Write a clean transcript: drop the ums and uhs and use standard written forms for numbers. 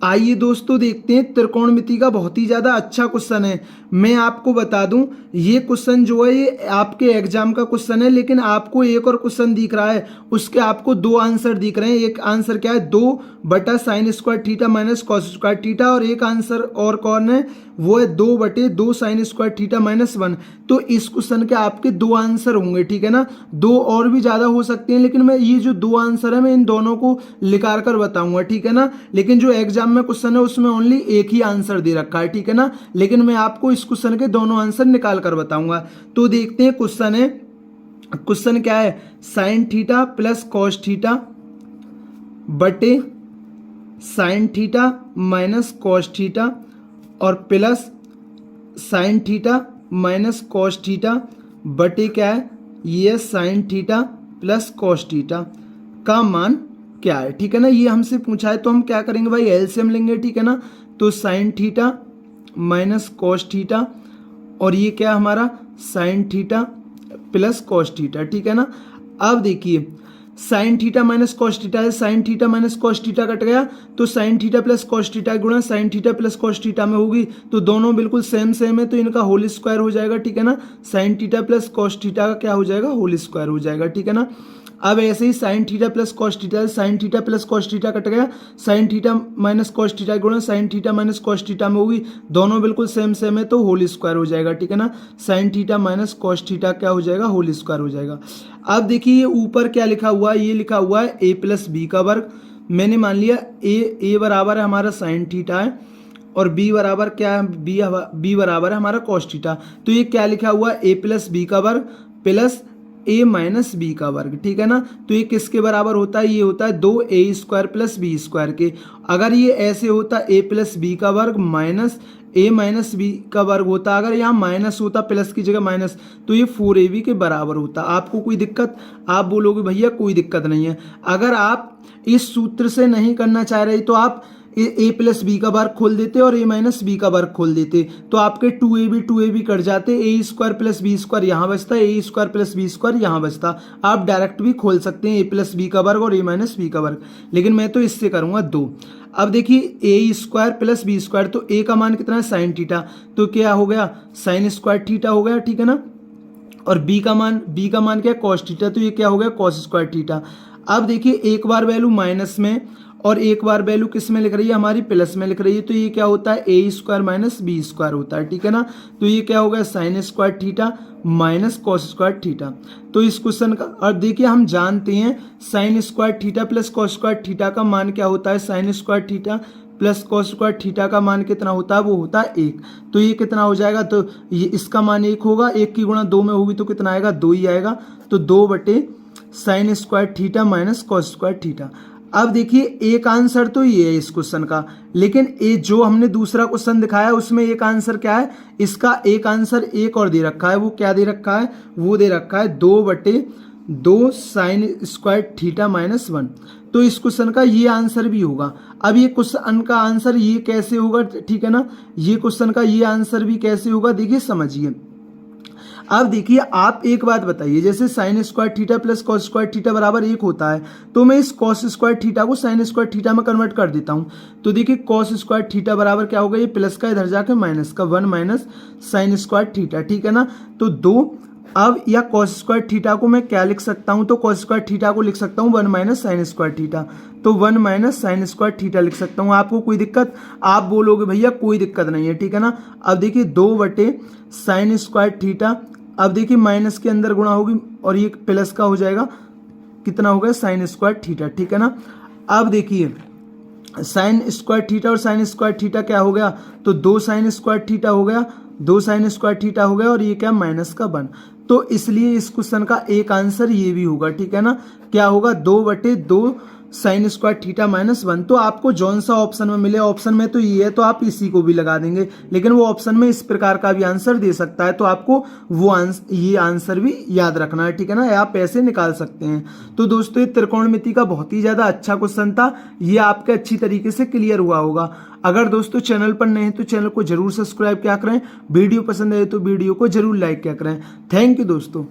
आइए दोस्तों देखते हैं त्रिकोणमिति का बहुत ही ज़्यादा अच्छा क्वेश्चन है। मैं आपको बता दूं ये क्वेश्चन जो है ये आपके एग्जाम का क्वेश्चन है, लेकिन आपको एक और क्वेश्चन दिख रहा है, उसके आपको दो आंसर दिख रहे हैं। एक आंसर क्या है 2/sin² माइनस cos², और एक आंसर और कौन है वो है 2/2sin² -1। तो इस क्वेश्चन के आपके दो आंसर होंगे, ठीक है ना। दो और भी ज़्यादा हो सकते हैं, लेकिन मैं ये जो दो आंसर है मैं इन दोनों को निकाल कर बताऊंगा, ठीक है ना। लेकिन जो एग्जाम में क्वेश्चन है उसमें ओनली एक ही आंसर दे रखा है, ठीक है ना। लेकिन मैं आपको इस क्वेश्चन के दोनों आंसर निकाल कर बताऊंगा। तो देखते हैं क्वेश्चन है, क्वेश्चन क्या है sin θ प्लस cos θ बटे sin θ माइनस cos θ और प्लस sin θ माइनस cos θ बटे क्या है ये sin θ प्लस cos θ का मान क्या है, ठीक है ना। ये हमसे पूछा है तो हम क्या करेंगे भाई, एलसीएम लेंगे, ठीक है ना। तो sin θ माइनस cos θ और ये क्या हमारा sin θ प्लस cos θ, ठीक है ना। अब देखिए sin θ माइनस cos θ है, sin θ माइनस cos θ कट गया तो sin θ प्लस cos θ गुणा sin θ प्लस cos θ में होगी, तो दोनों बिल्कुल सेम सेम है तो इनका होल स्क्वायर हो जाएगा, ठीक है ना। sin θ प्लस cos θ का क्या हो जाएगा, होल स्क्वायर हो जाएगा, ठीक है ना। अब ऐसे ही sin θ plus cos θ, sin θ plus cos θ cut गया, sin θ माइनस cos θ गुणा sin θ माइनस cos θ में होगी, दोनों बिल्कुल सेम सेम है तो होल स्क्वायर हो जाएगा, ठीक है ना। sin θ माइनस cos θ क्या हो जाएगा, होल स्क्वायर हो जाएगा। अब देखिए ये ऊपर क्या लिखा हुआ है, ये लिखा हुआ है a प्लस बी का वर्ग। मैंने मान लिया a बराबर है हमारा sin θ है और b बराबर क्या है, b बराबर है हमारा cos θ। तो ये क्या लिखा हुआ है a प्लस बी का वर्ग प्लस a माइनस बी का वर्ग, ठीक है ना। तो ये किसके बराबर होता है, ये होता है 2a² प्लस बी स्क्वायर के। अगर ये ऐसे होता a प्लस बी का वर्ग माइनस a माइनस बी का वर्ग होता, अगर यहाँ माइनस होता प्लस की जगह माइनस, तो ये 4ab के बराबर होता। आपको कोई दिक्कत, आप बोलोगे भैया कोई दिक्कत नहीं है। अगर आप इस सूत्र से नहीं करना चाह रहे तो आप ए प्लस बी का वर्ग खोल देते और a माइनस बी का वर्ग खोल देते, तो आपके 2ab कट जाते, a² प्लस बी स्क्वायर यहाँ बचता, a² प्लस बी स्क्वायर यहाँ बचता। आप डायरेक्ट भी खोल सकते हैं a प्लस बी का वर्ग और a माइनस बी का वर्ग, लेकिन मैं तो इससे करूँगा 2। अब देखिए a² प्लस बी स्क्वायर, तो a का मान कितना है sin θ, तो क्या हो गया sin² θ हो गया, ठीक है ना। और b का मान क्या है cos θ, तो ये क्या हो गया cos² θ। अब देखिए एक बार वैल्यू माइनस में और एक बार वैल्यू किस में लिख रही है, हमारी प्लस में लिख रही है, तो ये क्या होता है a² माइनस b² होता है, ठीक है ना। तो ये क्या हो गया sin² θ माइनस cos² θ। तो इस क्वेश्चन का और देखिए हम जानते हैं sin² θ प्लस cos² θ का मान क्या होता है, sin² θ प्लस cos² θ का मान कितना होता है, वो होता है 1। तो ये कितना हो जाएगा, तो ये इसका मान 1 होगा, 1 की गुणा 2 में होगी तो कितना आएगा, 2 ही आएगा। तो 2/sin² θ माइनस cos² θ। अब देखिए एक आंसर तो ये है इस क्वेश्चन का, लेकिन ये जो हमने दूसरा क्वेश्चन दिखाया उसमें एक आंसर क्या है, इसका एक आंसर एक और दे रखा है। वो क्या दे रखा है, वो दे रखा है 2/2sin² θ माइनस 1। तो इस क्वेश्चन का ये आंसर भी होगा। अब ये क्वेश्चन का आंसर ये कैसे होगा, ठीक है ना, ये क्वेश्चन का ये आंसर भी कैसे होगा, देखिए समझिए। अब देखिए आप एक बात बताइए, जैसे sin² θ प्लस cos² θ बराबर 1 होता है, तो मैं इस cos² θ को sin² θ में कन्वर्ट कर देता हूं। तो देखिए cos² θ बराबर क्या होगा, ये प्लस का इधर जाके माइनस का 1 माइनस sin² θ, ठीक है ना। तो 2 अब या cos² θ को मैं क्या लिख सकता हूं, तो cos² θ को लिख सकता हूं 1 माइनस sin² θ, तो 1 माइनस sin² θ लिख सकता हूं। आपको कोई दिक्कत, आप बोलोगे भैया कोई दिक्कत नहीं है, ठीक है ना। अब देखिए 2/sin² θ, अब देखिए माइनस के अंदर गुणा होगी और ये प्लस का हो जाएगा, कितना हो गया sin² θ, ठीक है ना। अब देखिए sin² θ और sin² θ क्या हो गया, तो 2sin² θ हो गया, 2sin² θ हो गया और ये क्या माइनस का 1। तो इसलिए इस क्वेश्चन का एक आंसर ये भी होगा, ठीक है ना। क्या होगा 2/2sin² θ माइनस 1। तो आपको जौन सा ऑप्शन में मिले, ऑप्शन में तो ये है तो आप इसी को भी लगा देंगे, लेकिन वो ऑप्शन में इस प्रकार का भी आंसर दे सकता है, तो आपको वो ये आंसर भी याद रखना है, ठीक है ना। आप ऐसे निकाल सकते हैं। तो दोस्तों ये त्रिकोणमिति का बहुत ही ज्यादा अच्छा क्वेश्चन था, ये आपके अच्छी तरीके से क्लियर हुआ होगा। अगर दोस्तों चैनल पर नए हैं तो चैनल को जरूर सब्सक्राइब किया करें, वीडियो पसंद आए तो वीडियो को जरूर लाइक किया करें। थैंक यू दोस्तों।